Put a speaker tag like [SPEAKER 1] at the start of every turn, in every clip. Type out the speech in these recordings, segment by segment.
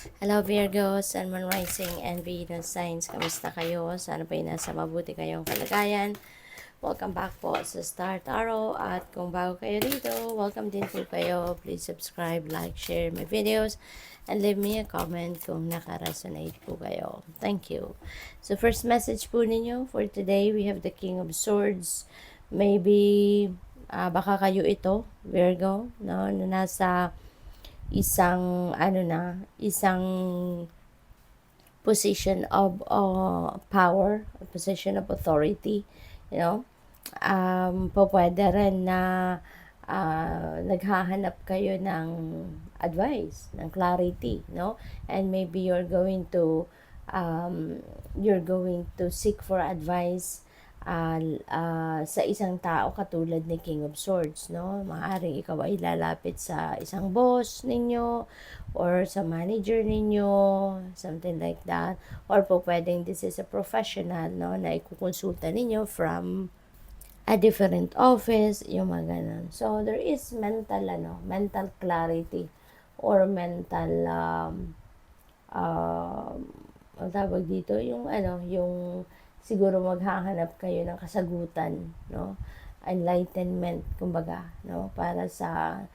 [SPEAKER 1] Hello Virgo, Sun, Moon, Rising, and Venus signs. Kamusta kayo? Sana po nasa mabuti kayong kalagayan. Welcome back po sa Star Tarot. At kung bago kayo dito, welcome din po kayo. Please subscribe, like, share my videos, and leave me a comment kung naka-resonate po kayo. Thank you. So first message po ninyo for today, we have the King of Swords. Maybe, baka kayo ito, Virgo, no? Na nasa isang position of power, a position of authority, you know. Po pwede rin na naghahanap kayo ng advice, ng clarity, no? And maybe you're going to seek for advice sa isang tao katulad ni King of Swords, no? Maaaring ikaw ay lalapit sa isang boss ninyo or sa manager ninyo, something like that. Or po pwedeng this is a professional, no, na ikukonsulta ninyo from a different office, yung mga ganun. So, there is mental clarity or mental, ang tawag dito, yung siguro maghahanap kayo ng kasagutan, no? Enlightenment, kumbaga, no? Para sa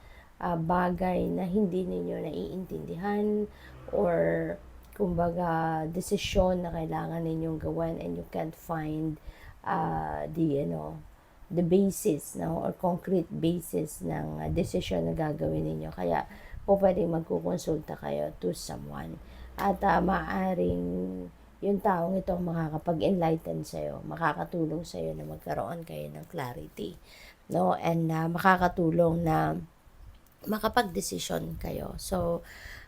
[SPEAKER 1] bagay na hindi ninyo naiintindihan or kumbaga desisyon na kailangan ninyong gawin and you can't find the basis, no, or concrete basis ng desisyon na gagawin ninyo. Kaya po pwedeng magkukonsulta kayo to someone. At maaring yung taong ito makakapag-enlighten sa'yo, makakatulong sa'yo na magkaroon kayo ng clarity, no? And makakatulong na makapag-desisyon kayo. So,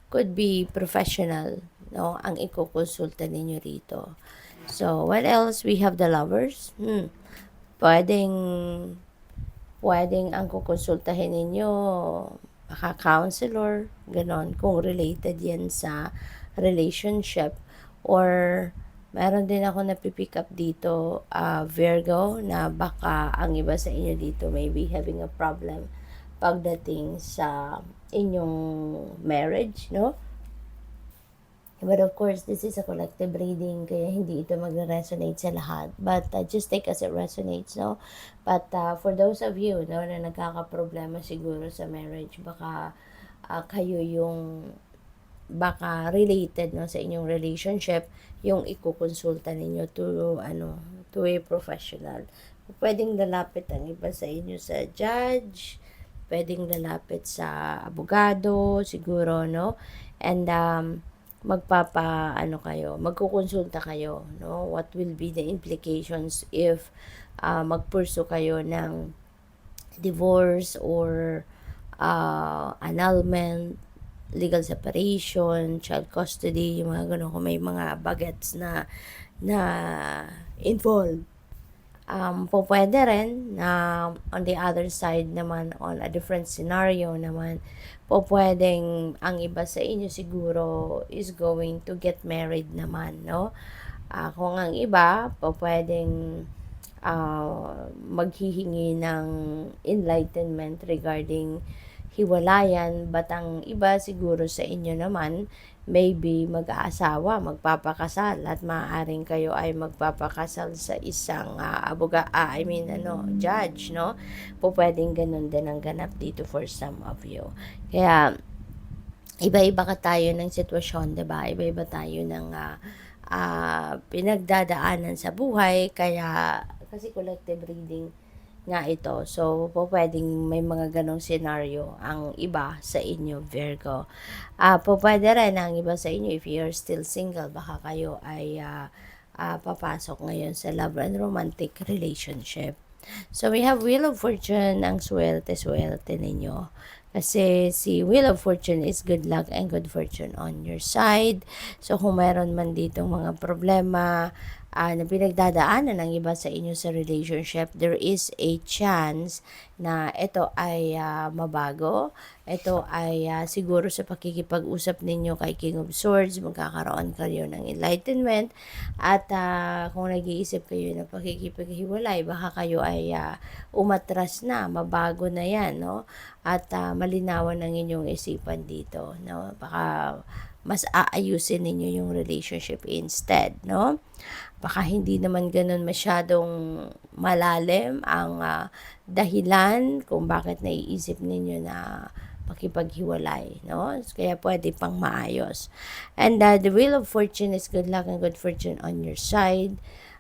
[SPEAKER 1] could be professional, no, ang ikukonsulta ninyo rito. So, what else? We have the lovers. Pwedeng ang kukonsultahin ninyo, counselor, ganon, kung related yan sa relationship. Or meron din ako napipick up dito, Virgo, na baka ang iba sa inyo dito may be having a problem pagdating sa inyong marriage, no? But of course, this is a collective reading, kaya hindi ito magre-resonate sa lahat. But just take as it resonates, no? But for those of you, no, na nagkakaproblema siguro sa marriage, baka kayo yung baka related, no, sa inyong relationship, yung ikukonsulta ninyo to a professional. Pwedeng lalapit ang iba sa inyo sa judge, pwedeng lalapit sa abogado siguro, no? And magkukonsulta kayo, no? What will be the implications if magpurso kayo ng divorce or annulment, legal separation, child custody, yung mga ganun, kung may mga bagets na involved. Po pwede rin na on the other side naman, on a different scenario naman, po pwedeng ang iba sa inyo siguro is going to get married naman, no? Kung ang iba, po pwedeng maghihingi ng enlightenment regarding hiwalayan, but ang iba siguro sa inyo naman, maybe mag-aasawa, magpapakasal, at maaaring kayo ay magpapakasal sa isang judge, no? Po pwedeng ganun din ang ganap dito for some of you. Kaya, iba-iba ka tayo ng sitwasyon, diba? Iba-iba tayo ng pinagdadaanan sa buhay, kaya, kasi collective reading nga ito. So, po pwedeng may mga ganong scenario ang iba sa inyo, Virgo. Po pwede rin ang iba sa inyo, if you're still single, baka kayo ay papasok ngayon sa love and romantic relationship. So, we have Wheel of Fortune, ang swerte ninyo. Kasi si Wheel of Fortune is good luck and good fortune on your side. So, kung meron man ditong mga problema na pinagdadaanan ng iba sa inyo sa relationship, there is a chance na ito ay mabago. Ito ay siguro sa pakikipag-usap ninyo kay King of Swords, magkakaroon kayo ng enlightenment. At kung nag-iisip kayo na pakikipaghiwalay, baka kayo ay umatras na, mabago na yan, no? At malinawan ng inyong isipan dito, no? Baka mas aayusin ninyo yung relationship instead, no? Baka hindi naman gano'n masyadong malalim ang dahilan kung bakit naiisip ninyo na makipaghiwalay, no? Kaya pwede pang maayos. And the Wheel of Fortune is good luck and good fortune on your side.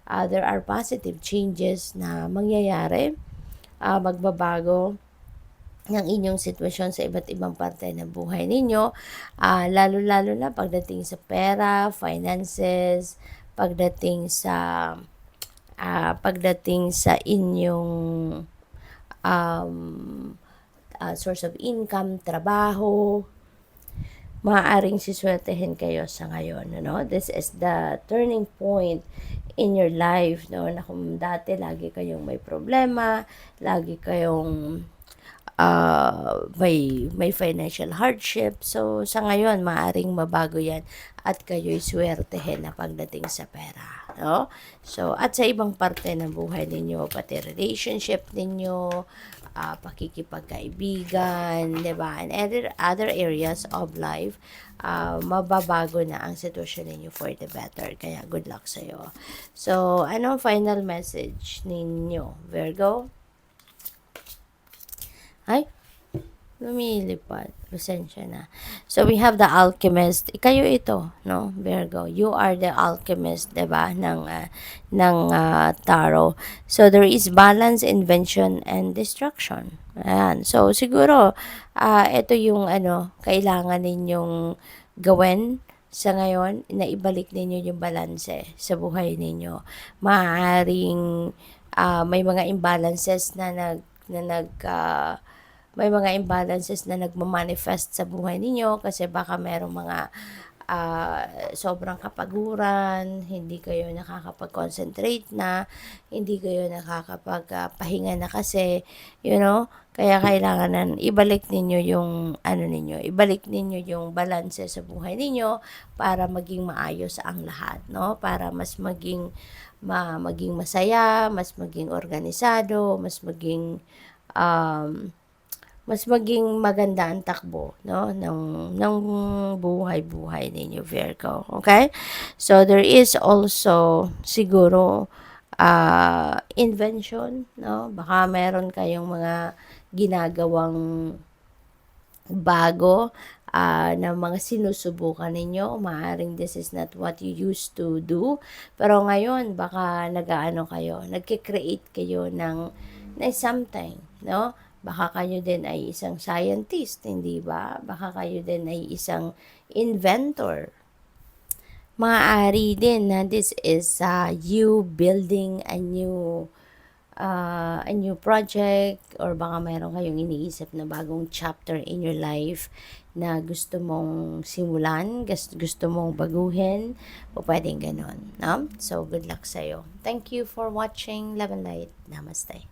[SPEAKER 1] There are positive changes na mangyayari, magbabago ng inyong sitwasyon sa iba't ibang parte ng buhay ninyo, lalo-lalo na pagdating sa pera, finances, pagdating sa inyong um, source of income, trabaho, maaaring siswertehin kayo sa ngayon, no? This is the turning point in your life, no? Na kung dati lagi kayong may problema, lagi kayong may financial hardship. So, sa ngayon, maaring mabago yan at kayo'y swertehin na pagdating sa pera. No? So, at sa ibang parte ng buhay ninyo, pati relationship ninyo, pakikipagkaibigan, diba? And other areas of life, mababago na ang sitwasyon ninyo for the better. Kaya good luck sa'yo. So, anong final message ninyo, Virgo? Ay, lumilipad. Pasensya na. So, we have the alchemist. Kayo ito, no? Virgo. You are the alchemist, diba? Ng tarot. So, there is balance, invention, and destruction. Ayan. So, siguro, ito yung kailangan ninyong gawin sa ngayon na ibalik ninyo yung balanse sa buhay ninyo. Maaaring may mga imbalances may mga imbalances na nagmamanifest sa buhay ninyo kasi baka merong mga sobrang kapaguran, hindi kayo nakakapag-concentrate na, hindi kayo nakakapag-pahinga na kasi, kaya kailangan na ibalik ninyo ibalik ninyo yung balanse sa buhay ninyo para maging maayos ang lahat, no? Para mas maging masaya, mas maging organisado, mas maging maganda ang takbo, no, ng buhay-buhay ninyo, Virgo. Okay? So, there is also siguro invention, no? Baka meron kayong mga ginagawang bago na mga sinusubukan ninyo. Maaring this is not what you used to do. Pero ngayon, baka nagki-create kayo ng something, no? Baka kayo din ay isang scientist, hindi ba? Baka kayo din ay isang inventor. Maaari din na this is you building a new project, or baka mayroon kayong iniisip na bagong chapter in your life na gusto mong simulan, gusto mong baguhin, o pwedeng ganun, no? So, good luck sa'yo. Thank you for watching. Love and light. Namaste.